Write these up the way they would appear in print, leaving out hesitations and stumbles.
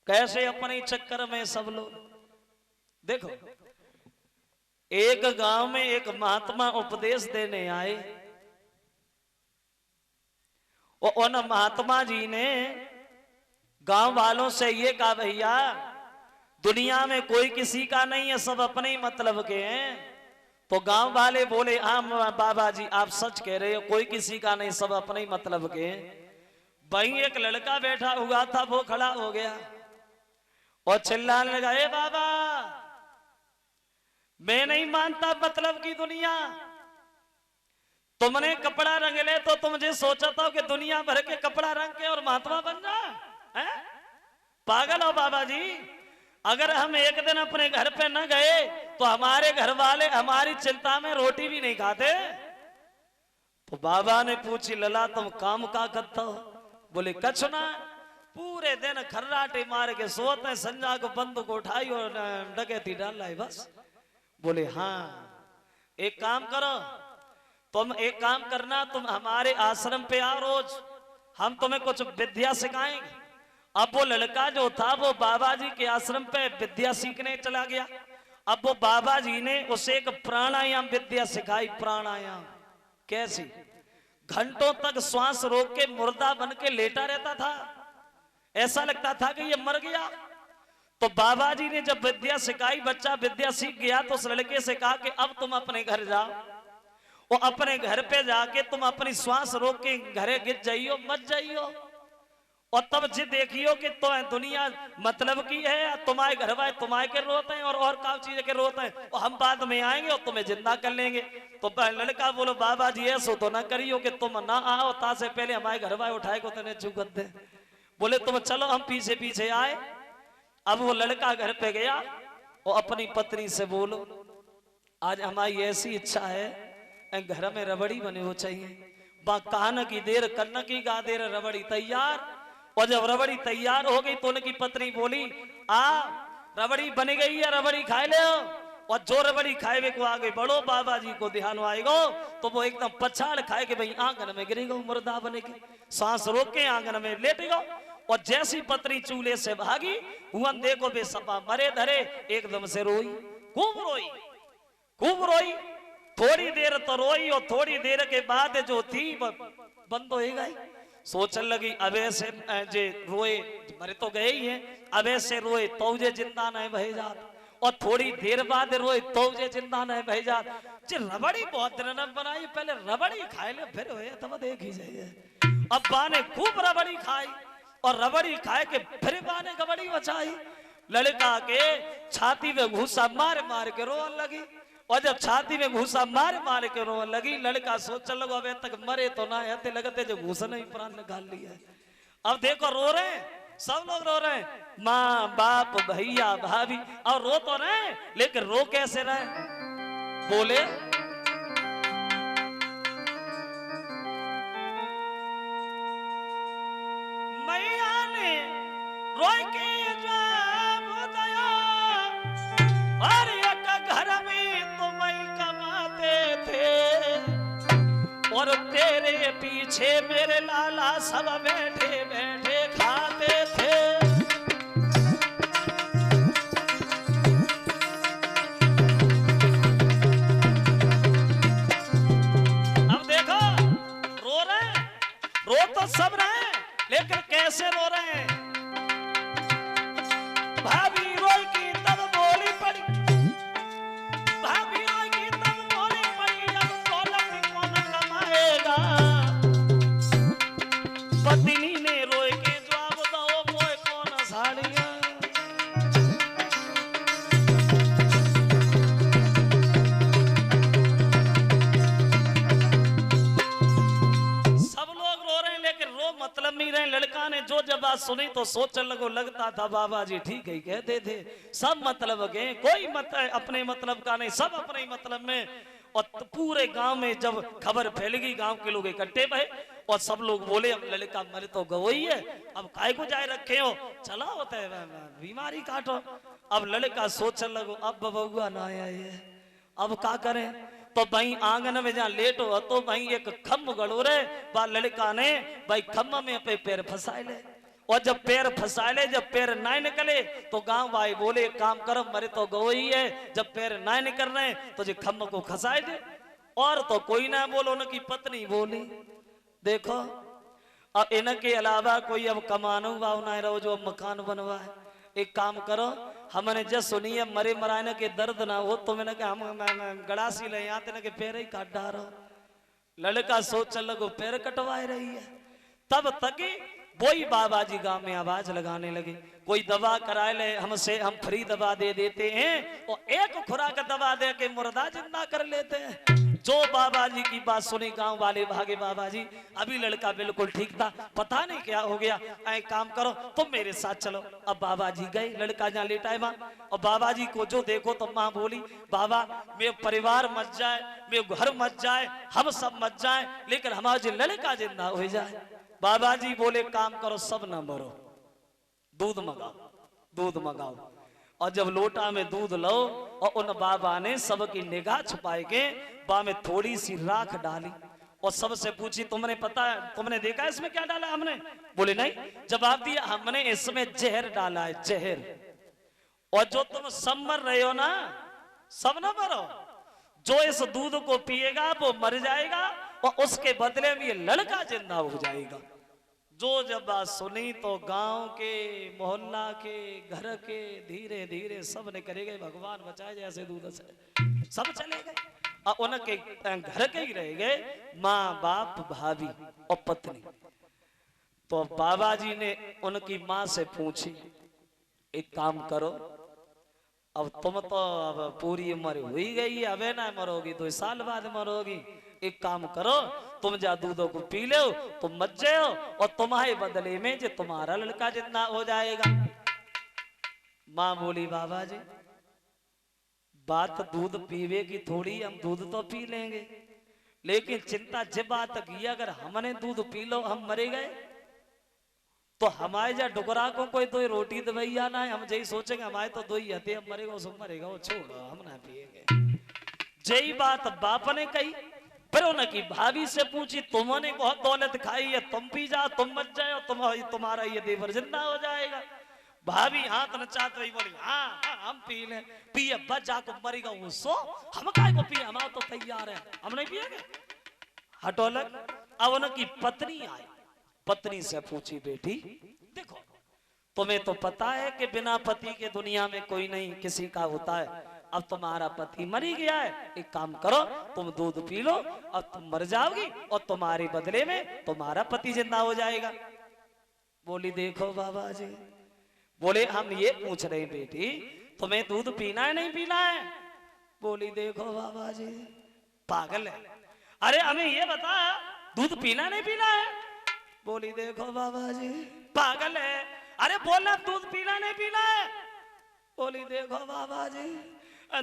कैसे अपने चक्कर में सब लोग। देखो, एक गांव में एक महात्मा उपदेश देने आए और उन महात्मा जी ने गांव वालों से ये कहा, भैया दुनिया में कोई किसी का नहीं है, सब अपने ही मतलब के हैं। तो गांव वाले बोले, हाँ बाबा जी आप सच कह रहे हो, कोई किसी का नहीं, सब अपने ही मतलब के हैं। वहीं एक लड़का बैठा हुआ था, वो खड़ा हो गया और चिल्लाने लगा, ए बाबा मैं नहीं मानता मतलब की दुनिया, तुमने कपड़ा रंग ले तो तुम मुझे सोचा था कि दुनिया भर के कपड़ा रंग के और महात्मा बन जा, हैं? पागल हो बाबा जी। अगर हम एक दिन अपने घर पे न गए तो हमारे घर वाले हमारी चिंता में रोटी भी नहीं खाते। तो बाबा ने पूछी, लला तुम काम का करता हो? बोले कछ ना, पूरे दिन खर्राटे मार के सोते, संजा को बंदूक को उठाई और डकैती डाल लाई बस। बोले हाँ एक काम करो, तुम एक काम करना, तुम हमारे आश्रम पे आओ रोज, हम तुम्हें कुछ विद्या सिखाएंगे। अब वो लड़का जो था वो बाबा जी के आश्रम पे विद्या सीखने चला गया। अब वो बाबा जी ने उसे एक प्राणायाम विद्या सिखाई। प्राणायाम कैसी? घंटों तक श्वास रोक के मुर्दा बन के लेटा रहता था, ऐसा लगता था कि ये मर गया। तो बाबा जी ने जब विद्या सिखाई, बच्चा विद्या सीख गया, तो उस लड़के से कहा कि अब तुम अपने घर जाओ, और अपने घर पे जाके तुम अपनी श्वास रोक के घरे गिर जाइयो, मत जाइयो, और तब जी देखियो कि तो दुनिया मतलब की है, तुम्हारे घर वाले तुम्हारे के रोते हैं और का चीज के रोते हैं, और हम बाद में आएंगे और तुम्हें जिंदा कर लेंगे। तो लड़का बोलो, बाबा जी ऐसा तो ना करियो कि तुम ना आओ, ता से पहले हमारे घर वाले उठाए को तुम्हें चुगत दे। बोले तुम चलो, हम पीछे पीछे आए। अब वो लड़का घर पे गया और अपनी पत्नी से बोलो, आज हमारी ऐसी इच्छा है घर में रबड़ी बने हो चाहिए। कान की देर कन्न की गा देर, रबड़ी तैयार। और जब रबड़ी तैयार हो गई तो उनकी पत्नी बोली, रबड़ी बन गई है, रबड़ी खाए ले। और जो रबड़ी खाए को आगे बढ़ो, बाबा जी को ध्यान आएगा तो वो एकदम पछाड़ खाए के भाई आंगन में गिरेगा, मुर्दा बनेगी, सांस रोक के आंगन में लेटेगा। और जैसी पत्नी चूल्हे से भागी, हुन देखो बे सपा मरे धरे, एकदम से रोई, खूब रोई, खूब रोई। थोड़ी देर तो रोई और थोड़ी देर के बाद जो थी बंद हो गई। सोचने लगी अब ऐसे जे रोए, मरे तो गए ही हैं, अब ऐसे रोए तो जे जिंदा नहीं भई जात, और थोड़ी देर बाद रोए तो जे जिंदा नहीं भई जात। जे रबड़ी बहुत दिन न बनाई, पहले रबड़ी खाए ले फिर होए तब देख ही जाइए। अब बाने खूब रबड़ी खाई और रबड़ी खाए के फिर बाने कबड़ी बचाई। लड़का के छाती में घूसा मार मार के रोने लगी, और जब छाती में घूसा मार मार के रोने लगी, लड़का सोचने लगा अब तक मरे तो ना है, लगते जो घूसा नहीं प्राण निकाल लिया है। अब देखो रो रहे हैं, सब लोग रो रहे हैं, माँ बाप भैया भाभी, और रो तो रहे लेकिन रो कैसे रहे? बोले मैया ने रोई के जवाब दया, और एक घर में तुम कमाते थे, और तेरे पीछे मेरे लाला सब बैठे बैठे खाते थे। अब देखो रो रहे, रो तो सब रहे लेकिन कैसे रो रहे हैं? भाभी रोई की तब बोली पड़ी, भाभी रोई की तब बोली पड़ी, अब दौलत कौन कमाएगा? पत्नी ने रोई के जवाब दो, मोए कौन साड़िया? सब लोग रो रहे हैं लेकिन रो मतलब नहीं रहे। लड़का ने जो जब बात सुनी तो सोचने लगो, लगता था बाबा जी ठीक ही कहते थे, सब मतलब के, कोई मतलब अपने मतलब का नहीं, सब अपने मतलब में। और पूरे गांव में जब खबर फैल गई, गांव के लोग इकट्ठे भए और सब लोग बोले अब लड़का मरे तो गवई है, अब काय को जाए रखे हो, चला होता है बीमारी काटो। अब लड़का सोचने लगो अब बबुआ ना आया है, अब क्या करें? तो भाई आंगन में जहाँ लेट हो तो भाई एक खम्भ गड़ो रे, बा लड़का ने भाई खम्भ में पे पैर फंसाए ले, और जब पैर फंसा ले, जब पैर ना निकले तो गांव भाई बोले एक काम करो, मरे तो गो ही है, जब पैर ना निकल रहे तो जो खम्म को खसाए दे। और तो कोई ना बोलो, उनकी पत्नी बोली देखो अब इनके अलावा कोई अब कमानो भाव ना रहो जो अब मकान बनवा है, एक काम करो हमने जब सुनी है मरे मराने के दर्द ना हो तो मैंने कहा हम गड़ासी ले आते ना के पैर ही काट डालो। लड़का सोच चल लगो पैर कटवाए रही है। तब तक वही बाबा जी गांव में आवाज लगाने लगे, कोई दवा कराए ले हमसे, हम फ्री दवा दे देते हैं और एक खुराक दवा दे के मुर्दा जिंदा कर लेते हैं। जो बाबा जी की बात सुनी गांव वाले भागे, बाबा जी अभी लड़का बिल्कुल ठीक था, पता नहीं क्या हो गया, एक काम करो तुम मेरे साथ चलो। अब बाबा जी गए, लड़का जहाँ लेटा है वहां, और बाबा जी को जो देखो तो माँ बोली बाबा मेरे परिवार मच जाए, मेरे घर मच जाए, हम सब मच जाए, लेकिन हमारा जो लड़का जिंदा हो जाए। बाबा जी बोले काम करो सब ना मरो, दूध मंगाओ, दूध मंगाओ। और जब लोटा में दूध लो और उन बाबा ने सबकी निगाह छुपाए के बा में थोड़ी सी राख डाली और सबसे पूछी तुमने पता है, तुमने देखा इसमें क्या डाला? हमने बोले नहीं। जवाब दिया हमने इसमें जहर डाला है, जहर। और जो तुम सब मर रहे हो ना, सब ना मरो, जो इस दूध को पिएगा वो मर जाएगा और उसके बदले में ये लड़का जिंदा हो जाएगा। जो जब बात सुनी तो गांव के, मोहल्ला के, घर के धीरे धीरे सब ने करेगा भगवान बचाए जैसे दूध से, सब चले गए और उनके घर के ही रह गए माँ बाप भाभी और पत्नी। तो बाबा जी ने उनकी माँ से पूछी एक काम करो, अब तुम तो अब पूरी उम्र हुई गई है, अबे ना मरोगी, 2 साल बाद मरोगी, एक काम करो तुम जा दूधों को पी लो, तुम मत जाओ और तुम्हारे बदले में जो तुम्हारा लड़का जितना हो जाएगा। माँ बोली बाबा जी बात दूध पीवे की थोड़ी, हम दूध तो पी लेंगे, लेकिन चिंता जब बात की अगर हमने दूध पी लो हम मरे गए तो हमारे जा डुगरा को कोई तो रोटी दवाइया ना है, हम यही सोचेंगे हमारे तो 2 ही हते, हम मरेगा वो सब मरेगा, वो छोड़ो हम ना पिएंगे। यही बात बाप ने कही। फिर उनकी भाभी से पूछी तुमने बहुत दौलत खाई है, तुम पी जाओ, तुम मत जाओ, तुम्हारा ये देवर जिंदा हो जाएगा। भाभी हाथ नचाते हुई बोली हाँ हम पी ले, पिए बच जाको मरेगा वो सो, हम काय को पिए, हमारा तो तैयार है, हम नहीं पिएंगे, हटो लग। अब उनकी पत्नी आई, पत्नी से पूछी बेटी देखो तुम्हें तो पता है कि बिना पति के दुनिया में कोई नहीं किसी का होता है, अब तुम्हारा पति मर ही गया है, एक काम करो तुम दूध पी लो और तुम मर जाओगी और तुम्हारे बदले में तुम्हारा पति जिंदा हो जाएगा। बोली देखो बाबा जी, बोले हम ये पूछ रहे बेटी तुम्हें दूध पीना है नहीं पीना है? बोली देखो बाबा जी पागल है, अरे हमें ये बता दूध पीना नहीं पीना है? बोली देखो बाबा जी पागल है, अरे बोलना दूध पीना नहीं पीना है? बोली देखो बाबा जी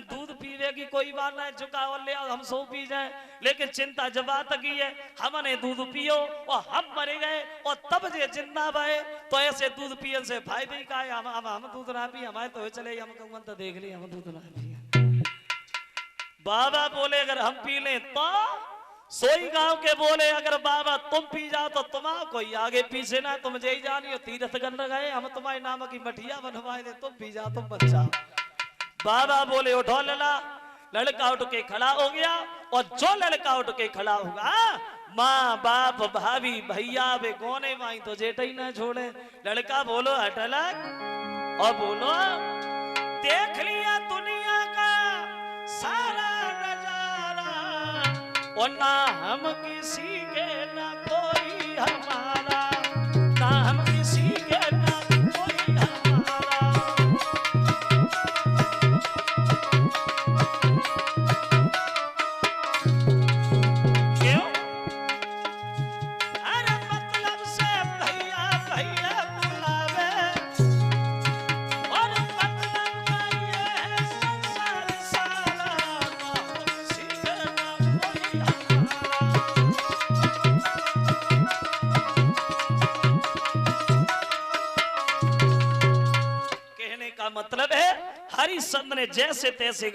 दूध पीने की कोई बात नहीं, चुका ले हम सो पी जाए, लेकिन चिंता जब बात की है हमने दूध पियो और हम मरे गए और तब जे जिंदा भये तो ऐसे दूध पियन से फायदे का है, हम दूध ना पी हमारे तो चले, हम कहूँ तो देख ली हम दूध ना पिए। बाबा बोले अगर हम पी लें तो सोई गांव के बोले अगर बाबा तुम पी जाओ तो तुम्हारा कोई आगे पीछे ना, तुम यही जानियो तीर्थ करने गए, हम तुम्हारे नाम की मठिया बनवाए दे, तुम पी जाओ तुम बच जाओ। बाबा बोले उठो लला, लड़का उठ के खड़ा हो गया और जो लड़का उठ के खड़ा होगा माँ बाप भाभी भैया वे गोने माई तो जेठ ही ना छोड़े। लड़का बोलो हटलक और बोलो देख लिया दुनिया का सारा नजारा और ना हम किसी के ना कोई हमारा, ना हम किसी के ना कोई हमारा। क्यों? अरे मतलब से भैया भैया बुलावे और मतलब का ये है संसार सारा, ना हम किसी के ना कोई हमारा। कहने का मतलब है हरिश्चंद्र ने जैसे तैसे